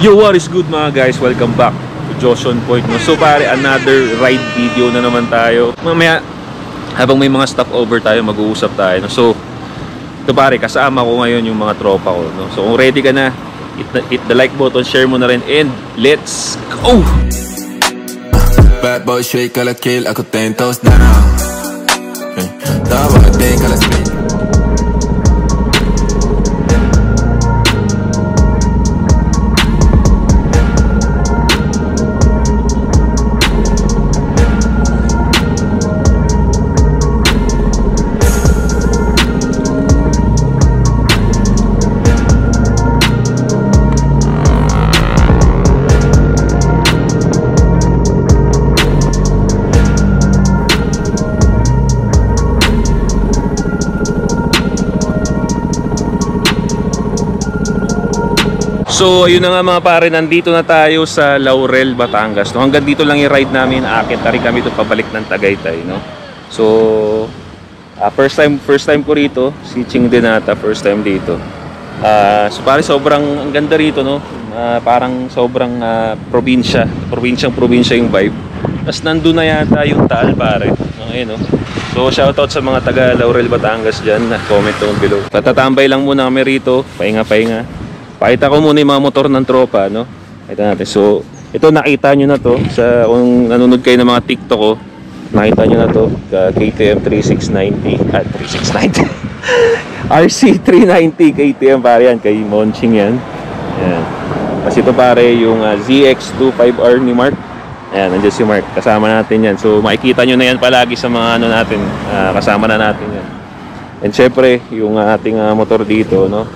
Yo, what is good mga guys? Welcome back to Joshon Point. So pare, another ride video na naman tayo. Mamaya, habang may mga stopover tayo, mag-uusap tayo. So, ito pare, kasama ko ngayon yung mga tropa ko. So kung ready ka na, hit the like button, share mo na rin, and let's go! Bad boy straight, kala kill, ako 10 toes down. Tawa, day, kala spin. So ayun na nga mga pare, nandito na tayo sa Laurel, Batangas. No? Hanggang dito lang yung ride namin. Aakit na rin kami ito pabalik ng Tagaytay. No? So first time ko rito. Si Ching Denata, first time dito. So pare, sobrang ang ganda rito. No? Parang sobrang probinsya yung vibe. Tapos nandun na yata yung Taal pare. Okay, no? So shoutout sa mga taga Laurel, Batangas dyan. Comment down below. Tatatambay lang muna kami rito. Pahinga. Pakita ko muna yung mga motor ng tropa, no? Pakita natin. So, ito nakita nyo na to sa, kung nanonood kayo ng mga TikTok ko, nakita nyo na to, KTM 3690 at 3690 RC390 KTM pare yan, kay Monching yan. Ayan. Kasi ito pare yung ZX25R ni Mark. Ayan, nandiyan si Mark, kasama natin yan. So, makikita nyo na yan palagi sa mga ano natin, kasama na natin yan. And syempre, yung ating motor dito, no?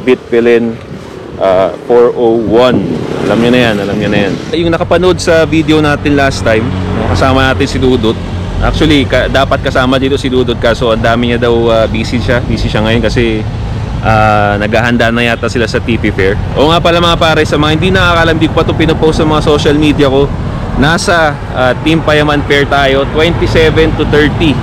Bitpilin 401. Alam nyo na yan. Yung nakapanood sa video natin last time, kasama natin si Dudut. Actually, dapat kasama dito si Dudut, kaso ang dami niya daw, busy siya ngayon kasi naghahanda na yata sila sa TP Fair. O nga pala mga pare, sa mga hindi nakakalam, di ko pa ito pinopost sa mga social media ko. Nasa Team Payaman Fair tayo, 27 to 30.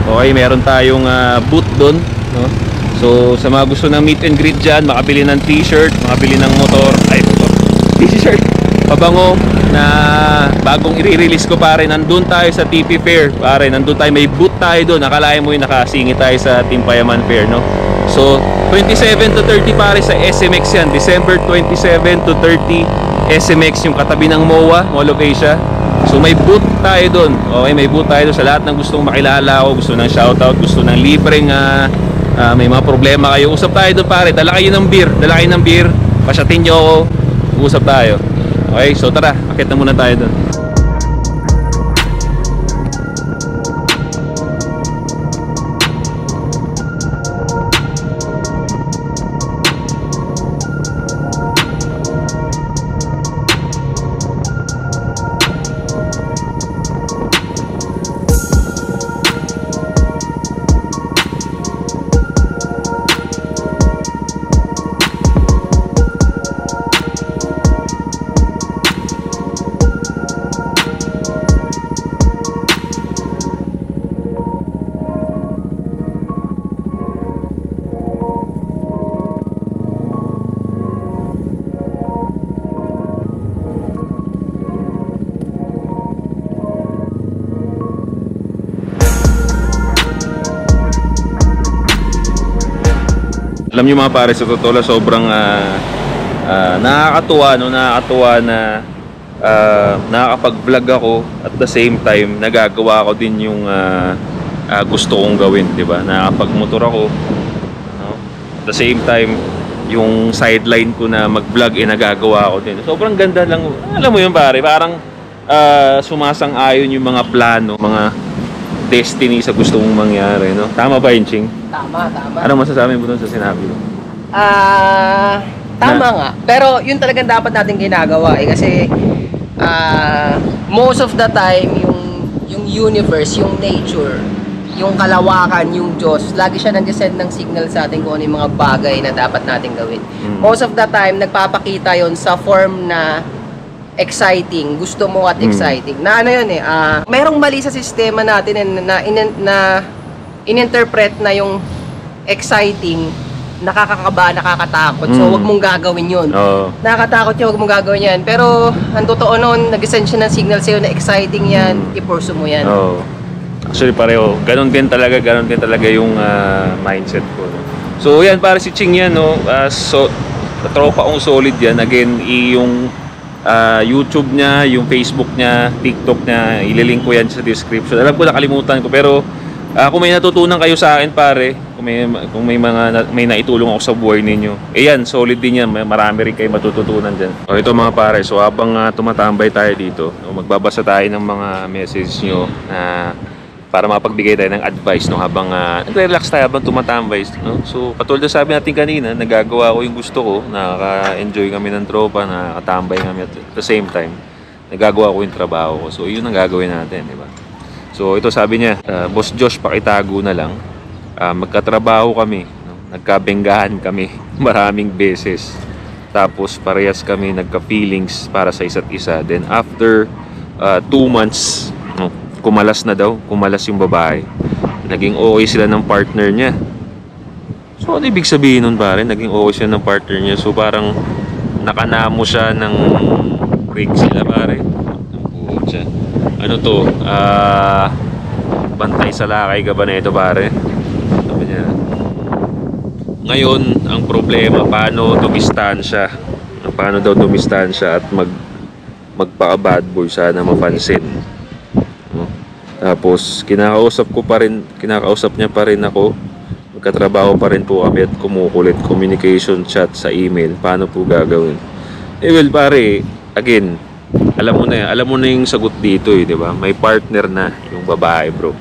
Okay, meron tayong booth doon, no? So sa mga gusto ng meet and greet dyan, makabili ng t-shirt, makabili ng motor, t-shirt, pabango na bagong i-release ko pare. Nandun tayo sa TP Fair pare, nandun tayo, may booth tayo doon. Nakalain mo yung nakasingit tayo sa Team Payaman Fair, no? So 27 to 30 pare sa SMX yan, December 27 to 30 SMX, yung katabi ng MOA, Mall of Asia. So may booth tayo doon. Okay, may booth tayo doon sa lahat ng gustong makilala ko, gusto ng shoutout, gusto ng libreng may mga problema kayo, usap tayo doon pare. Dala kayo ng beer, pasyatin nyo ako, usap tayo. Okay, so tara, akit na muna tayo doon. Alam nyo mga pare, sa totoo lang, sobrang nakakatuwa, no? Nakakatuwa na nakakapag-vlog ako at the same time nagagawa ko din yung gusto kong gawin, di ba? Nakakapag-motor ako, no? At the same time yung sideline ko na mag-vlog nagagawa ko din. Sobrang ganda lang. Alam mo yun pare, parang sumasang-ayon yung mga plano, mga destiny sa gusto mong mangyari, no? Tama ba yun, Ching? Tama. Ano masasabi mo doon sa sinabi mo? Tama nga. Pero yun talagang dapat natin ginagawa kasi most of the time yung universe, yung nature, yung kalawakan, yung Diyos, lagi siya nag-send ng signal sa atin kung ano yung mga bagay na dapat natin gawin. Most of the time nagpapakita yon sa form na exciting, gusto mo at exciting. Na ano yun merong mali sa sistema natin na in-interpret na yung exciting nakakakaba, nakakatakot. So, wag mong gagawin yun. Oo. Nakakatakot yun, wag mong gagawin yan. Pero, ang totoo noon, nag-send siya ng signal sa'yo na exciting yan, i-pursue mo yan. Oo. Actually pareho. Ganon din talaga yung mindset ko. No? So yan, para si Ching yan, no? So, tropa kong solid yan. Again, yung YouTube niya, yung Facebook niya, TikTok niya, ililink ko yan sa description. Alam ko, nakalimutan ko, pero kung may natutunan kayo sa akin, pare, kung may naitulong ako sa buhay ninyo, yan, solid din yan. Marami rin kayo matututunan dyan. O ito mga pare, so habang tumatambay tayo dito, magbabasa tayo ng mga message nyo na para mapagbigay tayo ng advice, no, habang nagre-relax tayo habang tumatambay, no? So katulad na sabi natin kanina, nagagawa ko yung gusto ko, nakaka-enjoy kami ng tropa, nakakatambay kami at the same time nagagawa ko yung trabaho ko. So yun ang gagawin natin, di ba? So ito sabi niya, Boss Josh, pakitago na lang. Magkatrabaho kami, no? Nagkabenggahan kami maraming beses. Tapos parehas kami nagka-feelings para sa isa't isa. Then after 2 months, no, kumalas yung babae. Naging okay sila ng partner niya. So ano ibig sabihin nun, pare? Naging okay sila ng partner niya. So parang nakanamo siya ng break sila, pare. Pucha. Ano to? Bantay sa lakay ka ba na ito, pare? Sabi niya. Ngayon, ang problema, paano dumistansya? Paano daw dumistansya at magpaka-bad boy, sana mapansin. Tapos kinakausap niya pa rin ako. Magkatrabaho pa rin po kami at kumukulit, communication chat sa email. Paano po gagawin? Well, pare, again, alam mo na yung sagot dito, di ba? May partner na yung babae, bro.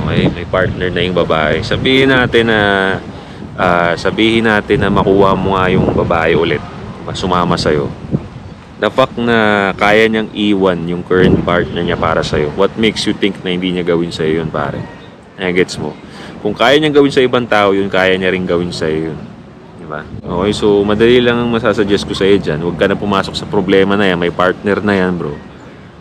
Okay, may partner na yung babae. Sabihin natin na makuha mo nga yung babae ulit, sumama sa'yo. The fact na kaya niyang iwan yung current partner niya para sa'yo, what makes you think na hindi niya gawin sa'yo yun, pare? Gets mo? Kung kaya niyang gawin sa ibang tao yun, kaya niya rin gawin sa'yo yun. Diba? Okay, so madali lang ang masasuggest ko sa'yo dyan. Huwag ka na pumasok sa problema na yan. May partner na yan, bro.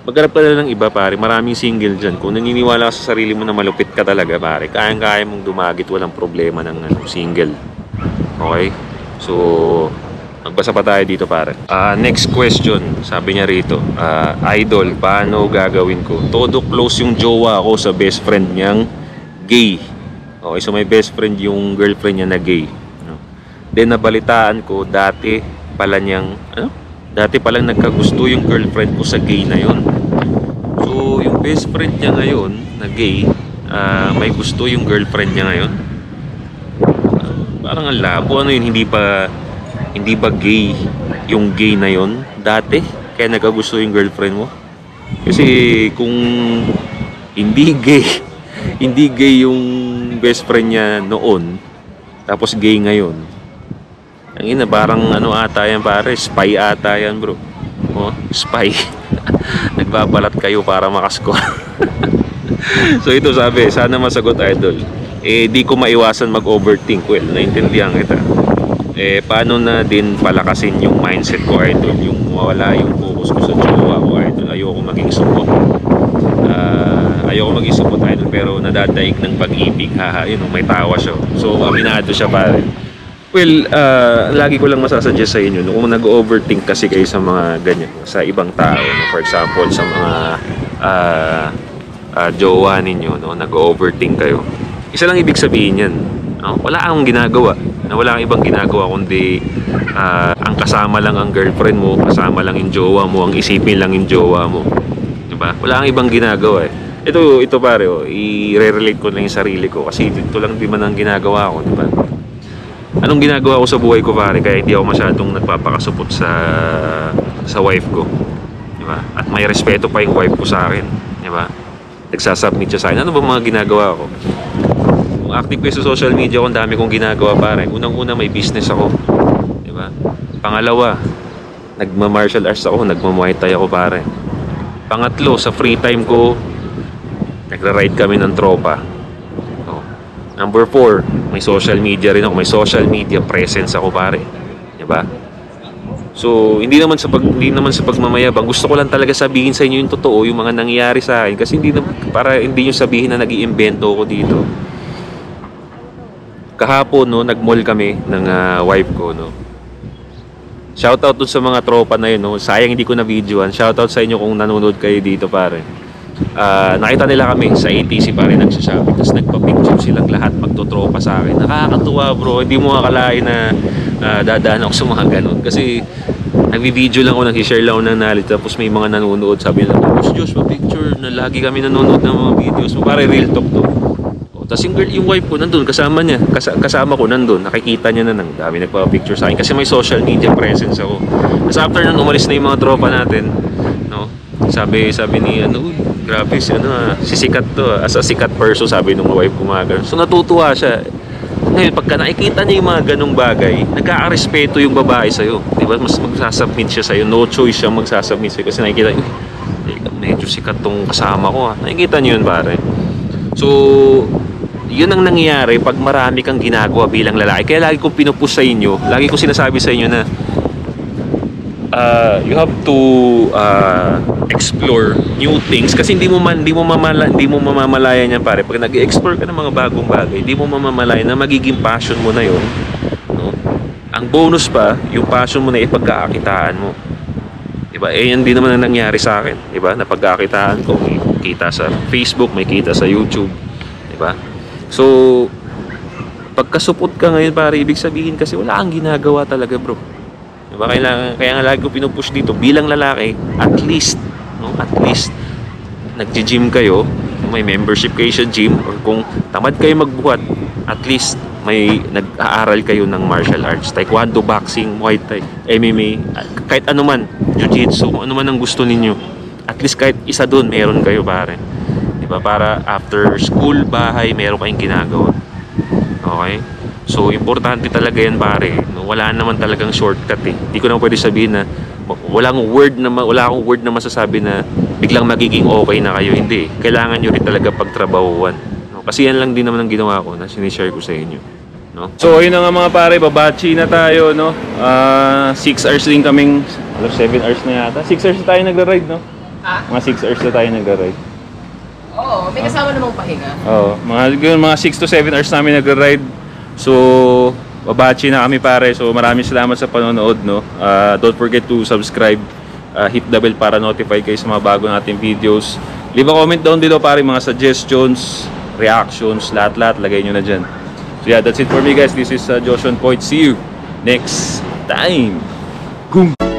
Maghanap ka na ng iba, pare. Maraming single dyan. Kung naniniwala ka sa sarili mo na malupit ka talaga, pare, kayang-kaya mong dumagit, walang problema ng single. Okay? So magbasa pa tayo dito, pare. Next question, sabi niya rito, Idol, paano gagawin ko? Todo close yung jowa ko sa best friend niyang gay. Okay, so may best friend yung girlfriend niya na gay. Then nabalitaan ko, dati palang nagkagusto yung girlfriend ko sa gay na yon. So yung best friend niya ngayon na gay, may gusto yung girlfriend niya ngayon. Parang ang labo, ano yun, hindi ba gay yung gay na yon dati? Kaya nagkagusto yung girlfriend mo? Kasi kung hindi gay yung best friend niya noon, tapos gay ngayon, ang ina, parang ano ata yan, pare, spy ata yan, bro. Oh, spy. Nagbabalat kayo para makascore. So ito sabi, sana masagot, Idol. Di ko maiwasan mag-overthink. Well, naintindihan kita. Paano na din palakasin yung mindset ko, Idol? Yung mawala yung focus ko sa jowa ko, Idol. Ayoko maging supot. Ayoko maging supot, Idol. Pero nadadaig ng pag-ibig. Haha, yun, may tawa siya. So, aminado siya, pare. Well, lagi ko lang masasuggest sa inyo, no, kung nag-overthink kasi kayo sa mga ganyan, sa ibang tao, no? For example, sa mga jowa ninyo, no, nag-overthink kayo. Isa lang ibig sabihin yan, no? Wala akong ginagawa, na wala kang ibang ginagawa kundi ang kasama lang ang girlfriend mo, kasama lang yung jowa mo, ang isipin lang yung jowa mo, diba? Wala kang ibang ginagawa eh. Ito pare, i-relate ko lang yung sarili ko kasi ito lang din man ang ginagawa ko, diba? Anong ginagawa ko sa buhay ko, pare, kaya hindi ako masyadong nagpapakasupot sa wife ko, diba? At may respeto pa yung wife ko sa akin, diba? Nagsasubmit siya sa akin. Ano ba mga ginagawa ko? Kung active ko sa social media ko, ang dami kong ginagawa, pare. Unang-una, may business ako, diba? Pangalawa, nagma-martial arts ako, nagma-muay thai ako, pare. Pangatlo, sa free time ko, nagra-ride kami ng tropa. Number 4, may social media rin ako. May social media presence ako, pare. Diba? So, hindi naman sa pagmamayabang. Gusto ko lang talaga sabihin sa inyo yung totoo, yung mga nangyayari sa akin. Kasi para hindi nyo sabihin na nag-iimbento ako dito. kahapon, no, nag-mall kami ng wife ko, no. Shoutout dun sa mga tropa na yun, no. Sayang hindi ko na videoan. Shoutout sa inyo kung nanonood kayo dito, pare. Nakita nila kami sa ATC, pare, nagsashopping. Tapos nagpa-picture silang lahat, magtotropa sa akin. Nakakatuwa, bro. Hindi mo akalain na dadaan ako sa mga ganun. Kasi nagbi-video lang ako, nag-share lang ako ng knowledge. Tapos may mga nanonood. Sabi nila, Boss Josh, pa-picture na lagi kami nanonood ng mga videos mo. Pare, real talk to. Tapos yung wife ko nandun, kasama niya, kasama ko nandun, nakikita niya na ng dami nagpa-picture sa akin kasi may social media presence ako. Tapos after nun, umalis na yung mga tropa natin, no? Sabi ni uy, grabe si sikat to, as a sikat person, sabi nung wife ko mga ganun. So natutuwa siya. Ngayon, pagka nakikita niya yung mga ganung bagay, nagkakarespeto yung babae sa'yo. Diba? Mas magsasubmit siya sa'yo, no choice siyang magsasubmit sa'yo kasi nakikita, medyo sikat tong kasama ko. Nakikita niyo yun, pare. So, yun ang nangyayari pag marami kang ginagawa bilang lalaki. Kaya lagi kong pinupush sa inyo, lagi ko sinasabi sa inyo na you have to explore new things kasi hindi mo mamamalayan yan, pare. Pag nag-explore ka ng mga bagong bagay, hindi mo mamamalayan na magiging passion mo na yun, no? Ang bonus pa, yung passion mo na ipagkakakitaan mo. Diba? Yan din naman ang nangyari sa akin, diba? Napagkakitaan ko, may kita sa Facebook, may kita sa YouTube, diba? So, pagkasupot ka ngayon, pare, ibig sabihin kasi wala kang ginagawa talaga, bro. Diba? Kaya nga lagi ko pinupush dito, bilang lalaki, at least, no? At least, nagji-gym kayo, may membership kayo sa gym, or kung tamad kayo magbuhat, at least, may nag-aaral kayo ng martial arts, taekwondo, boxing, muay thai, MMA, kahit ano man, jiu-jitsu, ano man ang gusto ninyo. At least kahit isa doon, meron kayo, pare. Diba? Para after school, bahay, meron kayong ginagawa. Okay? So, importante talaga yan, pare. No, wala naman talagang shortcut eh. Hindi ko naman pwede sabihin na wala akong word na masasabi na biglang magiging okay na kayo. Hindi. Kailangan nyo rin talaga pagtrabahuan. No? Kasi yan lang din naman ang ginawa ko na sinishare ko sa inyo. No? So, ayun na nga mga pare. Babachi na tayo, no? 6 hours din kaming, 7 hours na yata. 6 hours na tayo nagra-ride, no? Mga 6 hours na tayo nagra-ride. Oo, may kasama namang pahinga. Oo, mga 6 to 7 hours namin nagra-ride. So, babachi na kami, pare. So, maraming salamat sa panonood, no? Don't forget to subscribe, hit the bell para notify kayo sa mga bago nating videos. Leave a comment down below, pare, mga suggestions, reactions, lahat-lahat, lagay nyo na dyan. So yeah, that's it for me, guys. This is Joshua Point. See you next time. Boom!